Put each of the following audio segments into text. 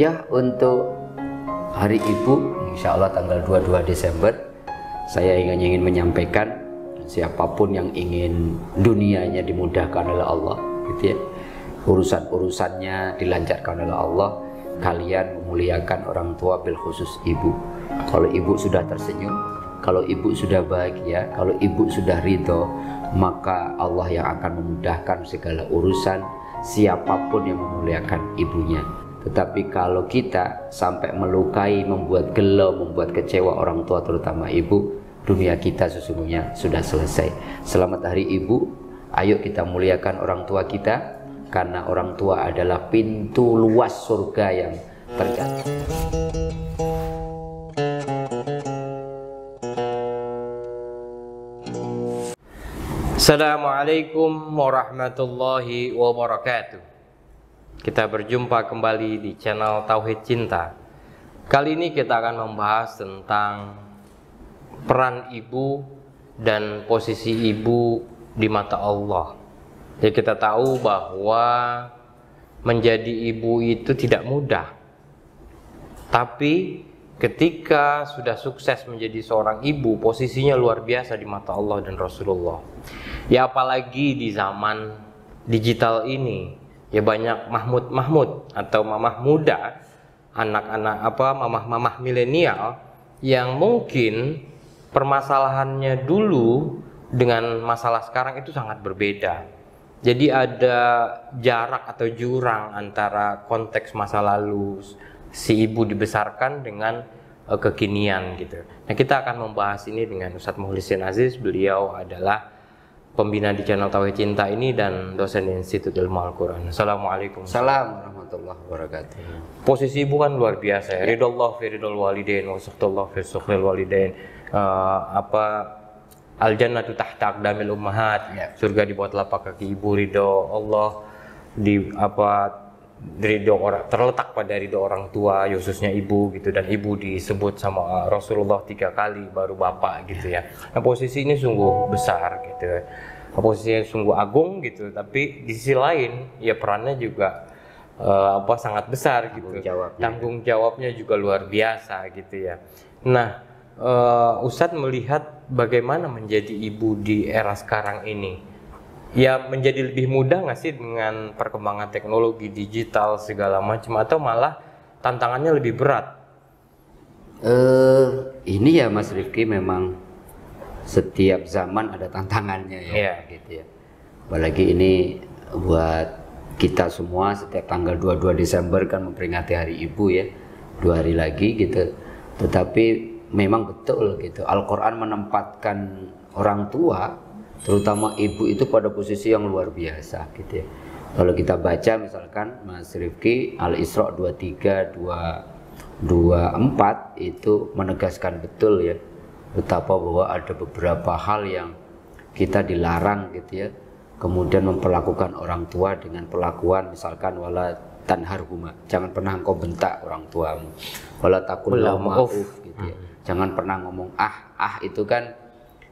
Ya, untuk Hari Ibu, insya Allah tanggal 22 Desember, saya ingin menyampaikan siapapun yang ingin dunianya dimudahkan oleh Allah, gitu ya, urusan-urusannya dilancarkan oleh Allah, kalian memuliakan orang tua, bil khusus ibu. Kalau ibu sudah tersenyum, kalau ibu sudah bahagia, kalau ibu sudah ridho, maka Allah yang akan memudahkan segala urusan siapapun yang memuliakan ibunya. Tetapi kalau kita sampai melukai, membuat gelo, membuat kecewa orang tua, terutama ibu, dunia kita sesungguhnya sudah selesai. Selamat Hari Ibu. Ayo kita muliakan orang tua kita, karena orang tua adalah pintu luas surga yang terjadi. Assalamualaikum warahmatullahi wabarakatuh. Kita berjumpa kembali di channel Tauhid Cinta. Kali ini kita akan membahas tentang peran ibu dan posisi ibu di mata Allah. Ya, kita tahu bahwa menjadi ibu itu tidak mudah. Tapi ketika sudah sukses menjadi seorang ibu, posisinya luar biasa di mata Allah dan Rasulullah. Ya, apalagi di zaman digital ini, ya banyak mahmud atau mamah muda, anak-anak mamah milenial yang mungkin permasalahannya dulu dengan masalah sekarang itu sangat berbeda. Jadi ada jarak atau jurang antara konteks masa lalu si ibu dibesarkan dengan kekinian gitu. Nah, kita akan membahas ini dengan Ustadz Mukhlisin Aziz. Beliau adalah pembina di channel Tauhid Cinta ini dan dosen di Institut Ilmu Al-Quran. Assalamualaikum. Assalamualaikum warahmatullahi wabarakatuh. Posisi ibu kan luar biasa ya. Ridallah fi ridal walidain wa sakhtullah fi sakhlil walidain. Al-jannatu tahta aqdamil ummahat. Ya. Surga di bawah telapak kaki ibu. Ridho Allah ridho orang, terletak pada ridho orang tua, khususnya ibu gitu, dan ibu disebut sama Rasulullah 3 kali baru bapak gitu ya. Nah, posisi ini sungguh besar gitu, posisinya sungguh agung gitu, tapi di sisi lain ya perannya juga sangat besar gitu, tanggung jawabnya juga luar biasa gitu ya. Nah, Ustadz melihat bagaimana menjadi ibu di era sekarang ini. Ya, menjadi lebih mudah nggak sih dengan perkembangan teknologi digital segala macam, atau malah tantangannya lebih berat? Ini ya Mas Rifki, memang setiap zaman ada tantangannya ya, gitu ya. Apalagi ini buat kita semua, setiap tanggal 22 Desember kan memperingati Hari Ibu ya, 2 hari lagi gitu. Tetapi memang betul gitu, Al-Quran menempatkan orang tua, terutama ibu itu pada posisi yang luar biasa gitu ya. Kalau kita baca misalkan Mas Rifki, Al-Isra 23, 24 itu menegaskan betul ya, betapa bahwa ada beberapa hal yang kita dilarang gitu ya. Kemudian memperlakukan orang tua dengan perlakuan misalkan wala tanharhuma, jangan pernah engkau bentak orang tuamu. Wala taqul ma'uf gitu ya. Jangan pernah ngomong itu kan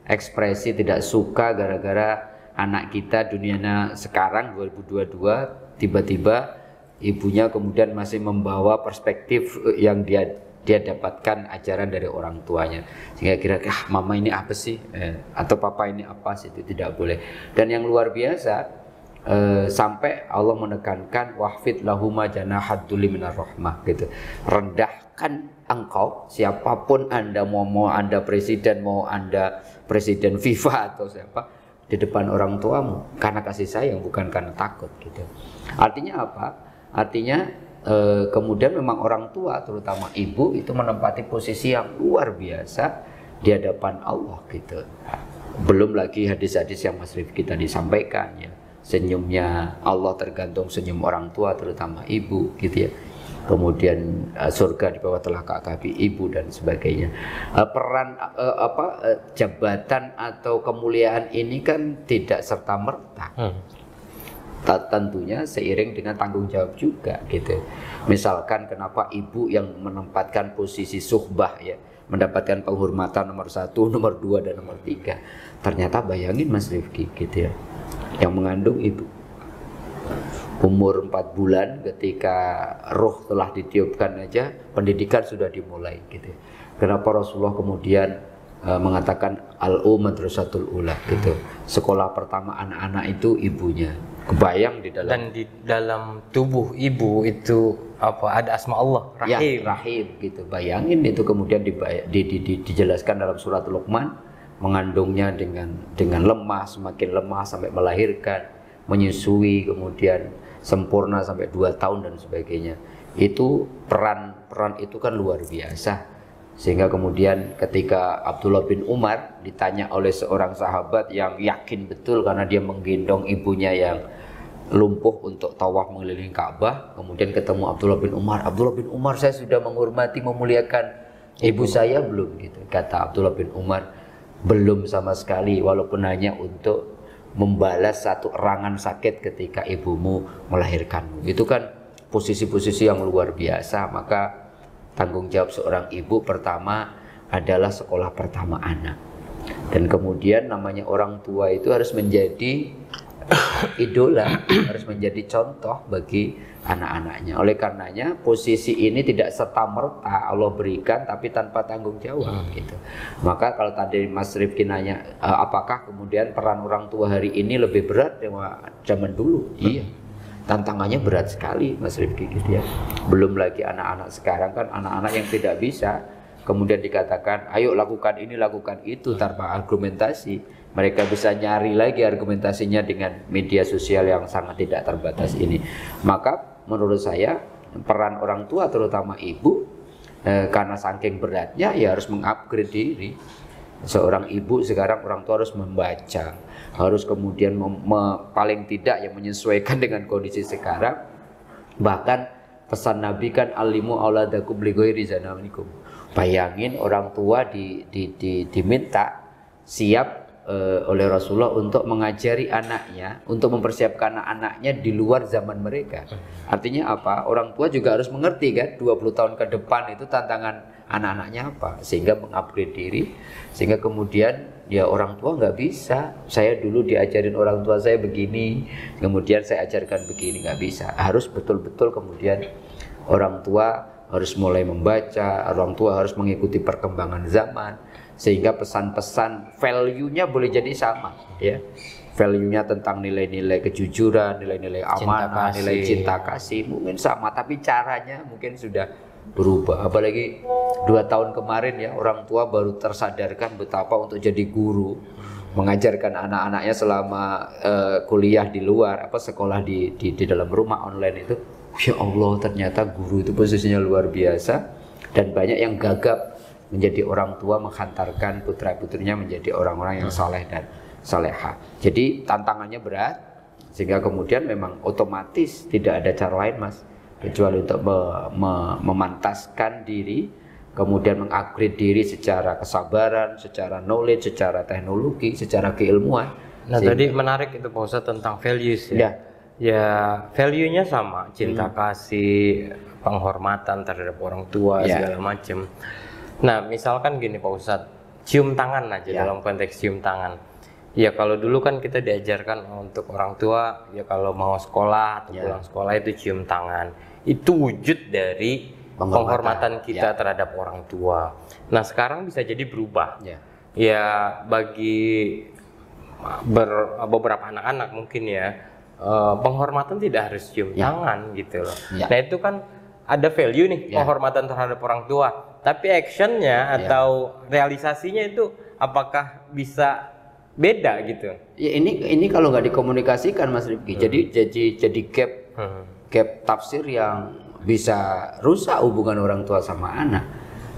ekspresi tidak suka gara-gara anak kita dunianya sekarang 2022 tiba-tiba ibunya kemudian masih membawa perspektif yang dia dapatkan ajaran dari orang tuanya, sehingga kira-kira mama ini apa sih atau papa ini apa sih, itu tidak boleh. Dan yang luar biasa sampai Allah menekankan wahfid lahuma janahad dzulli minar rahmah gitu, rendahkan engkau, siapapun Anda, mau Anda presiden, mau Anda presiden FIFA atau siapa, di depan orang tuamu karena kasih sayang, bukan karena takut gitu. Artinya apa? Artinya kemudian memang orang tua, terutama ibu, itu menempati posisi yang luar biasa di hadapan Allah gitu. Belum lagi hadis-hadis yang Mas Rifki tadi sampaikan ya, senyumnya Allah tergantung senyum orang tua, terutama ibu gitu ya. Kemudian surga di bawah telapak kaki ibu dan sebagainya. Peran jabatan atau kemuliaan ini kan tidak serta merta. Tentunya seiring dengan tanggung jawab juga gitu. Misalkan kenapa ibu yang menempatkan posisi suhbah ya, mendapatkan penghormatan nomor 1, nomor 2 dan nomor 3. Ternyata bayangin Mas Rifki gitu ya, yang mengandung ibu. umur 4 bulan ketika roh telah ditiupkan aja pendidikan sudah dimulai gitu. Kenapa Rasulullah kemudian mengatakan madrasatul ula gitu. Sekolah pertama anak-anak itu ibunya. Kebayang di dalam, dan di dalam tubuh ibu itu ada asma Allah, Rahim. Ya, Rahim gitu. Bayangin itu kemudian dijelaskan dalam surat Luqman, mengandungnya dengan lemah, semakin lemah sampai melahirkan, menyusui, kemudian sempurna sampai 2 tahun dan sebagainya. Itu peran itu kan luar biasa. Sehingga kemudian ketika Abdullah bin Umar ditanya oleh seorang sahabat yang yakin betul karena dia menggendong ibunya yang lumpuh untuk tawaf mengelilingi Ka'bah, kemudian ketemu Abdullah bin Umar, saya sudah menghormati, memuliakan ibu saya belum gitu. Kata Abdullah bin Umar, belum sama sekali, walaupun hanya untuk membalas satu erangan sakit ketika ibumu melahirkanmu. Itu kan posisi-posisi yang luar biasa. Maka tanggung jawab seorang ibu pertama adalah sekolah pertama anak. Dan kemudian namanya orang tua itu harus menjadi idola, harus menjadi contoh bagi anak-anaknya. Oleh karenanya posisi ini tidak serta-merta Allah berikan tapi tanpa tanggung jawab gitu. Maka kalau tadi Mas Rifki nanya apakah kemudian peran orang tua hari ini lebih berat daripada zaman dulu? Iya. Tantangannya berat sekali Mas Rifki gitu ya. Belum lagi anak-anak sekarang kan anak-anak yang tidak bisa kemudian dikatakan ayo lakukan ini lakukan itu tanpa argumentasi. Mereka bisa nyari lagi argumentasinya dengan media sosial yang sangat tidak terbatas ini. Maka menurut saya peran orang tua terutama ibu karena saking beratnya ya harus mengupgrade diri. Seorang ibu sekarang orang tua harus membaca, harus kemudian paling tidak yang menyesuaikan dengan kondisi sekarang. Bahkan pesan Nabi kan alimu auladakum lighairi zanamikum. Bayangin orang tua diminta siap oleh Rasulullah untuk mengajari anaknya, untuk mempersiapkan anak-anaknya di luar zaman mereka. Artinya apa? Orang tua juga harus mengerti kan 20 tahun ke depan itu tantangan anak-anaknya apa, sehingga mengupgrade diri, sehingga kemudian ya orang tua nggak bisa saya dulu diajarin orang tua saya begini kemudian saya ajarkan begini, nggak bisa. Harus betul-betul kemudian orang tua harus mulai membaca, orang tua harus mengikuti perkembangan zaman, sehingga pesan-pesan value-nya boleh jadi sama ya. Value-nya tentang nilai-nilai kejujuran, nilai-nilai amanah, nilai cinta kasih mungkin sama, tapi caranya mungkin sudah berubah. Apalagi 2 tahun kemarin ya orang tua baru tersadarkan betapa untuk jadi guru, mengajarkan anak-anaknya selama kuliah di luar, sekolah di dalam rumah online itu, ya Allah ternyata guru itu posisinya luar biasa. Dan banyak yang gagap menjadi orang tua, menghantarkan putra-putrinya menjadi orang-orang yang saleh dan salehah. Jadi tantangannya berat, sehingga kemudian memang otomatis tidak ada cara lain Mas kecuali untuk memantaskan diri, kemudian mengupgrade diri secara kesabaran, secara knowledge, secara teknologi, secara keilmuan. Nah tadi menarik itu Pak Ustadz tentang values ya. Ya value-nya sama, cinta kasih, penghormatan terhadap orang tua segala macam. Nah misalkan gini Pak Ustadz, cium tangan aja dalam konteks cium tangan. Ya kalau dulu kan kita diajarkan untuk orang tua ya kalau mau sekolah atau pulang sekolah itu cium tangan. Itu wujud dari penghormatan kita terhadap orang tua. Nah sekarang bisa jadi berubah. Ya bagi beberapa anak-anak mungkin ya penghormatan tidak harus cium tangan gitu loh. Nah itu kan ada value nih penghormatan terhadap orang tua. Tapi actionnya atau realisasinya itu apakah bisa beda gitu? Ya ini kalau nggak dikomunikasikan Mas Rifki, jadi gap tafsir yang bisa rusak hubungan orang tua sama anak.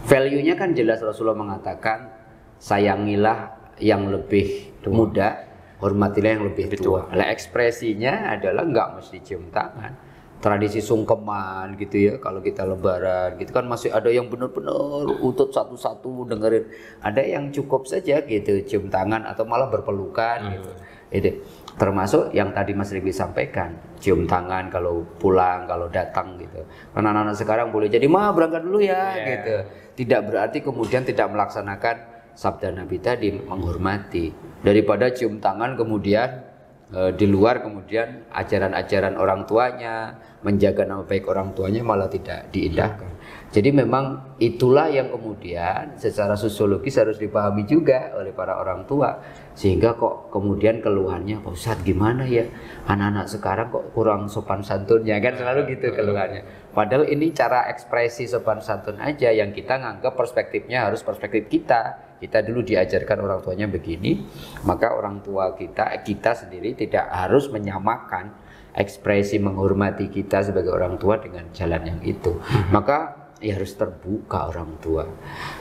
Value-nya kan jelas Rasulullah mengatakan sayangilah yang lebih muda, hormatilah yang lebih tua. Nah, ekspresinya adalah nggak mesti cium tangan. Tradisi sungkeman gitu ya, kalau kita lebaran gitu kan masih ada yang benar-benar utut satu-satu dengerin, ada yang cukup saja gitu cium tangan atau malah berpelukan gitu. Itu termasuk yang tadi Mas Rifki sampaikan, cium tangan kalau pulang, kalau datang gitu. Karena anak-anak sekarang boleh jadi berangkat dulu ya gitu. Tidak berarti kemudian tidak melaksanakan sabda Nabi tadi, menghormati. Daripada cium tangan kemudian di luar kemudian ajaran-ajaran orang tuanya, menjaga nama baik orang tuanya malah tidak diindahkan. Jadi memang itulah yang kemudian secara sosiologis harus dipahami juga oleh para orang tua, sehingga kok kemudian keluhannya, Pak Ustadz gimana ya anak-anak sekarang kok kurang sopan santunnya, kan selalu gitu keluhannya. Padahal ini cara ekspresi sopan santun aja yang kita nganggap perspektifnya harus perspektif kita. Kita dulu diajarkan orang tuanya begini, maka orang tua kita sendiri tidak harus menyamakan ekspresi menghormati kita sebagai orang tua dengan jalan yang itu. Maka ya harus terbuka orang tua.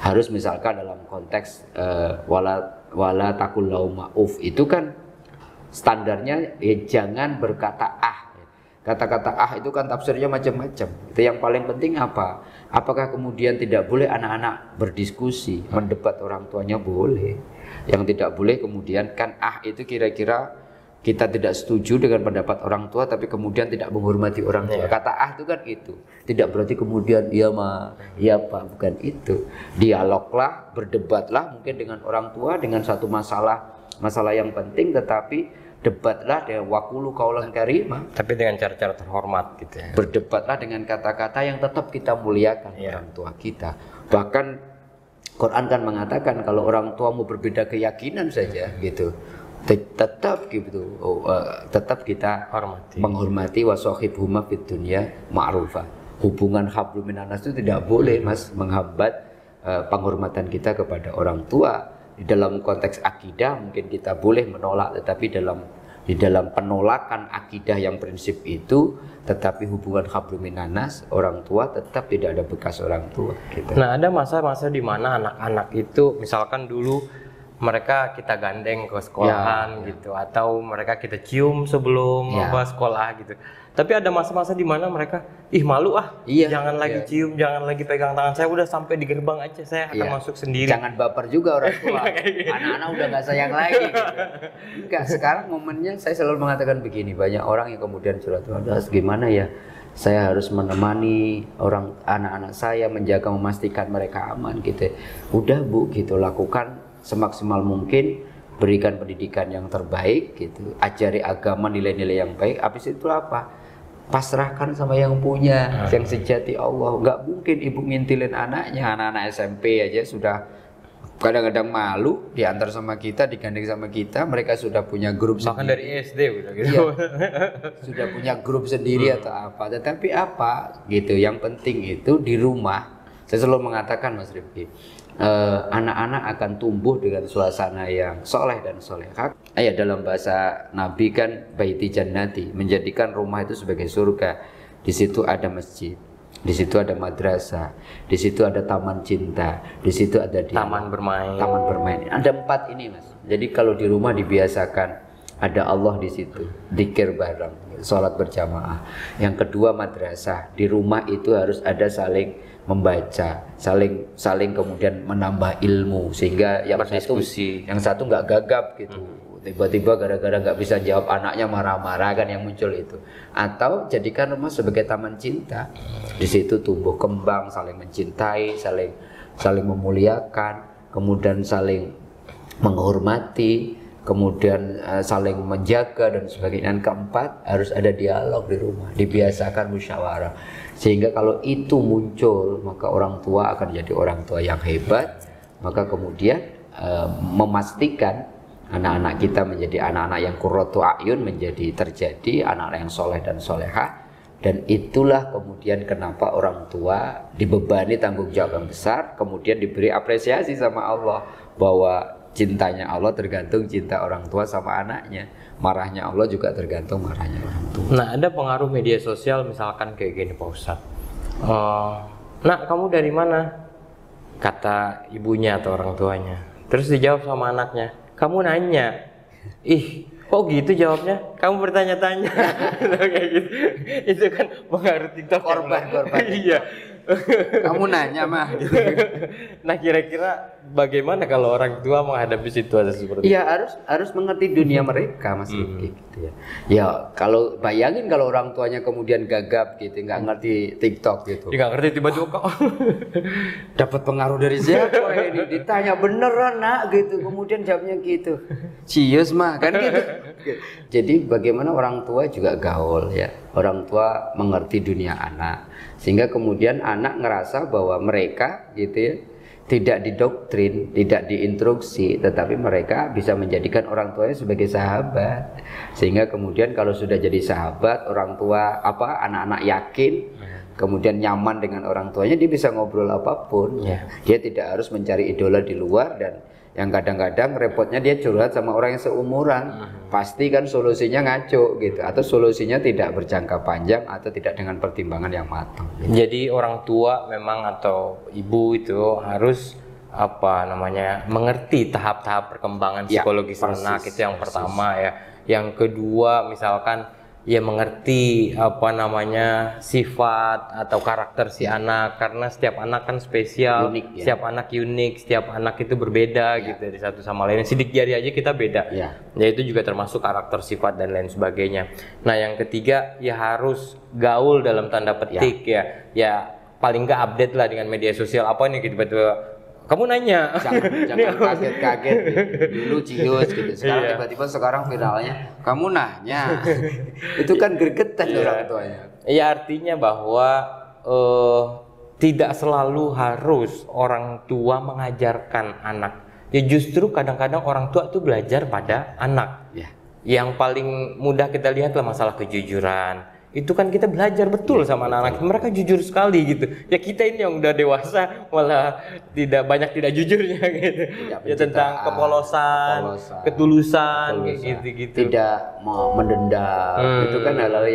Harus misalkan dalam konteks wala takul lauma uf, itu kan standarnya ya jangan berkata ah. Kata-kata ah itu kan tafsirnya macam-macam. Itu yang paling penting apa? Apakah kemudian tidak boleh anak-anak berdiskusi, mendebat orang tuanya? Boleh. Yang tidak boleh kemudian kan ah itu kira-kira kita tidak setuju dengan pendapat orang tua tapi kemudian tidak menghormati orang tua. Kata ah itu kan itu. Tidak berarti kemudian iya ma, iya pak, bukan itu. Dialoglah, berdebatlah mungkin dengan orang tua dengan satu masalah yang penting, tetapi debatlah dengan waqulu qaulan karima, tapi dengan cara-cara terhormat gitu ya. Berdebatlah dengan kata-kata yang tetap kita muliakan orang tua kita. Bahkan Quran kan mengatakan kalau orang tua mau berbeda keyakinan saja gitu, tetap gitu, tetap kita menghormati wasahibhuma fid dunya ma'rufa. Hubungan hablum minanas itu tidak boleh Mas menghambat penghormatan kita kepada orang tua. Di dalam konteks akidah mungkin kita boleh menolak, tetapi di dalam penolakan akidah yang prinsip itu, tetapi hubungan hablum minanas orang tua tetap tidak ada bekas orang tua gitu. Nah, ada masa-masa di mana anak-anak itu misalkan dulu mereka kita gandeng ke sekolahan gitu, atau mereka kita cium sebelum sekolah gitu. Tapi ada masa-masa di mana mereka malu jangan lagi cium, jangan lagi pegang tangan saya, udah sampai di gerbang aja saya akan masuk sendiri. Jangan baper juga orang tua. Anak-anak udah nggak sayang lagi gitu. Enggak, sekarang momennya saya selalu mengatakan begini, banyak orang yang kemudian curhat, gimana ya saya harus menemani anak-anak saya, menjaga memastikan mereka aman gitu. Udah Bu gitu, lakukan semaksimal mungkin, berikan pendidikan yang terbaik gitu, ajari agama, nilai-nilai yang baik. Habis itu apa? Pasrahkan sama yang punya, yang sejati Allah. Nggak mungkin ibu ngintilin anaknya. Anak-anak SMP aja sudah kadang-kadang malu diantar sama kita, digandeng sama kita. Mereka sudah punya grup bahkan sendiri. dari SD udah gitu. Sudah punya grup sendiri atau apa. Tetapi apa gitu, yang penting itu di rumah. Saya selalu mengatakan Mas Rifki, anak-anak akan tumbuh dengan suasana yang soleh dan solehah. Dalam bahasa Nabi kan baiti jannati, menjadikan rumah itu sebagai surga. Di situ ada masjid, di situ ada madrasah, di situ ada taman cinta, di situ ada taman bermain. Ada 4 ini Mas. Jadi kalau di rumah dibiasakan ada Allah di situ, dzikir bareng, sholat berjamaah. Yang kedua madrasah, di rumah itu harus ada saling membaca, saling kemudian menambah ilmu, sehingga yang satu nggak gagap gitu. Tiba-tiba gara-gara nggak bisa jawab anaknya marah-marah kan yang muncul itu. Atau jadikan rumah sebagai taman cinta. Di situ tumbuh kembang, saling mencintai, saling memuliakan, kemudian saling menghormati, kemudian saling menjaga dan sebagainya. Dan keempat, harus ada dialog di rumah, dibiasakan musyawarah. Sehingga kalau itu muncul, maka orang tua akan jadi orang tua yang hebat. Maka kemudian memastikan anak-anak kita menjadi anak-anak yang qurratu a'yun, menjadi terjadi anak-anak yang soleh dan solehah. Dan itulah kemudian kenapa orang tua dibebani tanggung jawab yang besar, kemudian diberi apresiasi sama Allah, bahwa cintanya Allah tergantung cinta orang tua sama anaknya, marahnya Allah juga tergantung marahnya orang tua. Nah, ada pengaruh media sosial misalkan kayak gini Pak Ustadz. Nak, kamu dari mana? Kata ibunya atau orang tuanya. Terus dijawab sama anaknya, kamu nanya. Kok gitu jawabnya? Kamu bertanya-tanya. Kayak gitu. Itu kan pengaruh TikTok. Korban. Iya. Kamu nanya mah. Nah, kira-kira bagaimana kalau orang tua menghadapi situasi seperti itu? Iya, harus mengerti dunia mereka, Mas Rifki, gitu ya. Ya, kalau bayangin kalau orang tuanya kemudian gagap gitu, nggak ngerti TikTok gitu. Dia nggak ngerti tiba-tiba kok. Dapat pengaruh dari siapa ini? Ditanya beneran nak gitu, kemudian jawabnya gitu. Cius mah kan gitu. Jadi bagaimana orang tua juga gaul ya. Orang tua mengerti dunia anak, sehingga kemudian anak ngerasa bahwa mereka gitu ya tidak didoktrin, tidak diinstruksi, tetapi mereka bisa menjadikan orang tuanya sebagai sahabat. Sehingga kemudian kalau sudah jadi sahabat, orang tua anak-anak yakin, kemudian nyaman dengan orang tuanya, dia bisa ngobrol apapun. Dia tidak harus mencari idola di luar, dan yang kadang-kadang repotnya dia curhat sama orang yang seumuran. Pasti kan solusinya ngaco gitu, atau solusinya tidak berjangka panjang atau tidak dengan pertimbangan yang matang gitu. Jadi orang tua memang atau ibu itu harus mengerti tahap-tahap perkembangan psikologis anak, itu yang pertama ya. Yang kedua misalkan ya mengerti sifat atau karakter si anak, karena setiap anak kan spesial, unik, ya. Setiap anak unik, setiap anak itu berbeda gitu dari satu sama lain. Sidik jari aja kita beda. Ya itu juga termasuk karakter, sifat dan lain sebagainya. Nah, yang ketiga ya harus gaul dalam tanda petik ya paling nggak update lah dengan media sosial. Apa nih tiba-tiba kamu nanya, jangan kaget-kaget dulu cius gitu. Sekarang tiba-tiba sekarang viralnya kamu nanya. Itu kan gregetan orang tuanya. Ya artinya bahwa tidak selalu harus orang tua mengajarkan anak. Ya justru kadang-kadang orang tua itu belajar pada anak. Yang paling mudah kita lihat lah masalah kejujuran. Itu kan kita belajar betul sama anak-anak, mereka jujur sekali gitu. Ya kita ini yang udah dewasa malah tidak jujurnya gitu. Ya tentang kepolosan, ketulusan gitu. Tidak mau mendendam. Itu kan hal-hal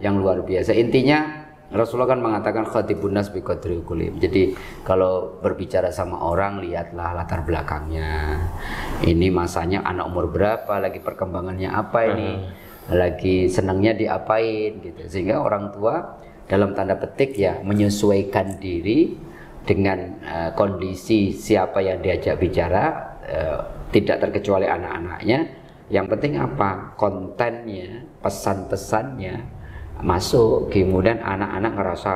yang luar biasa. Intinya Rasulullah kan mengatakan khatibun nas bi qadri uqulihim. Jadi kalau berbicara sama orang, lihatlah latar belakangnya. Ini masanya anak umur berapa, lagi perkembangannya apa ini, lagi senangnya diapain gitu. Sehingga orang tua dalam tanda petik ya menyesuaikan diri dengan kondisi siapa yang diajak bicara, tidak terkecuali anak-anaknya. Yang penting apa? Kontennya, pesan-pesannya masuk, kemudian anak-anak ngerasa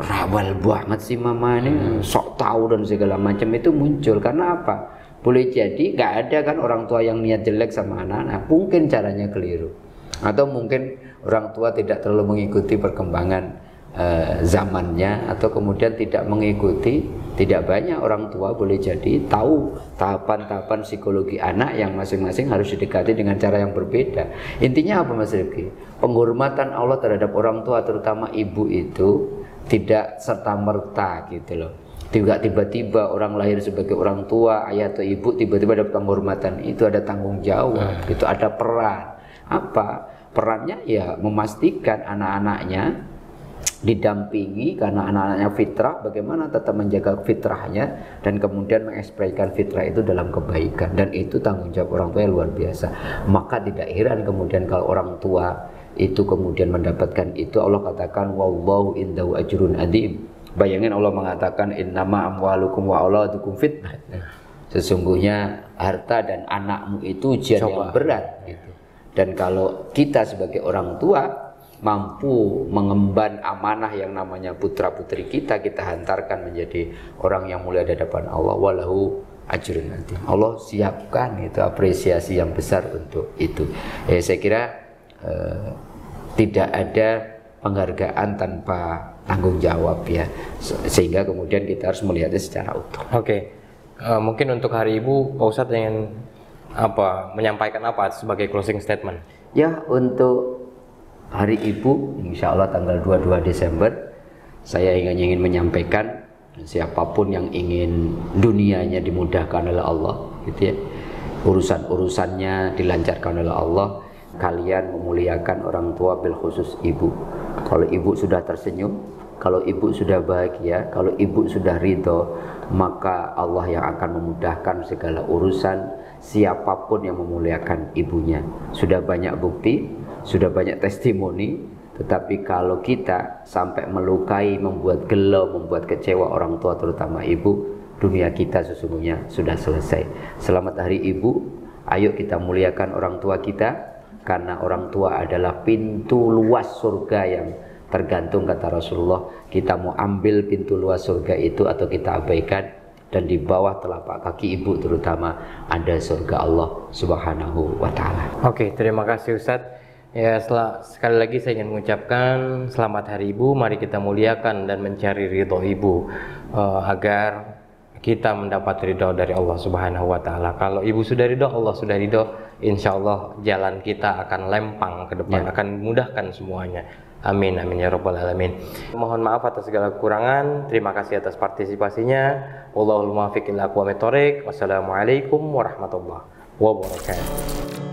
rawal banget sih mama ini, sok tahu dan segala macam. Itu muncul karena apa? Boleh jadi nggak ada kan orang tua yang niat jelek sama anak-anak, mungkin caranya keliru, atau mungkin orang tua tidak terlalu mengikuti perkembangan zamannya, atau kemudian tidak mengikuti. Tidak banyak orang tua boleh jadi tahu tahapan-tahapan psikologi anak yang masing-masing harus didekati dengan cara yang berbeda. Intinya apa Mas Rifki? Penghormatan Allah terhadap orang tua, terutama ibu, itu tidak serta-merta gitu loh. Tidak tiba-tiba orang lahir sebagai orang tua, ayah atau ibu tiba-tiba dapat penghormatan. Itu ada tanggung jawab, itu ada peran. Apa? Perannya ya memastikan anak-anaknya didampingi, karena anak-anaknya fitrah, bagaimana tetap menjaga fitrahnya dan kemudian mengekspresikan fitrah itu dalam kebaikan. Dan itu tanggung jawab orang tua yang luar biasa. Maka tidak heran kemudian kalau orang tua itu kemudian mendapatkan itu, Allah katakan wallahu indahu ajrun adim. Bayangin Allah mengatakan innama amwalukum wa auladukum fitnah. Sesungguhnya harta dan anakmu itu ujian yang berat gitu. Dan kalau kita sebagai orang tua mampu mengemban amanah yang namanya putra-putri kita hantarkan menjadi orang yang mulia di hadapan Allah, walahu ajrun adim. Allah siapkan itu apresiasi yang besar untuk itu. Saya kira tidak ada penghargaan tanpa tanggung jawab ya, sehingga kemudian kita harus melihatnya secara utuh. Mungkin untuk Hari Ibu Pak Ustadz ingin menyampaikan apa sebagai closing statement? Ya, untuk Hari Ibu, insya Allah tanggal 22 Desember, saya ingin menyampaikan siapapun yang ingin dunianya dimudahkan oleh Allah, gitu ya, urusan-urusannya dilancarkan oleh Allah, kalian memuliakan orang tua, bil khusus ibu. Kalau ibu sudah tersenyum, kalau ibu sudah bahagia, kalau ibu sudah ridho, maka Allah yang akan memudahkan segala urusan siapapun yang memuliakan ibunya. Sudah banyak bukti, sudah banyak testimoni Tetapi kalau kita sampai melukai, membuat gelo, membuat kecewa orang tua terutama ibu, dunia kita sesungguhnya sudah selesai. Selamat Hari Ibu. Ayo kita muliakan orang tua kita, karena orang tua adalah pintu luas surga yang tergantung, kata Rasulullah, kita mau ambil pintu luas surga itu atau kita abaikan. Dan di bawah telapak kaki ibu terutama ada surga Allah Subhanahu wa Ta'ala. Oke, terima kasih Ustadz. Ya, sekali lagi saya ingin mengucapkan selamat Hari Ibu. Mari kita muliakan dan mencari ridho ibu, agar kita mendapat ridho dari Allah Subhanahu wa Ta'ala. Kalau ibu sudah ridho, Allah sudah ridho, insya Allah jalan kita akan lempang ke depan, akan memudahkan semuanya. Amin, amin ya rabbal alamin. Mohon maaf atas segala kekurangan. Terima kasih atas partisipasinya. Wallahul muwaffiq ila aqwamit thoriq. Wassalamualaikum warahmatullahi wabarakatuh.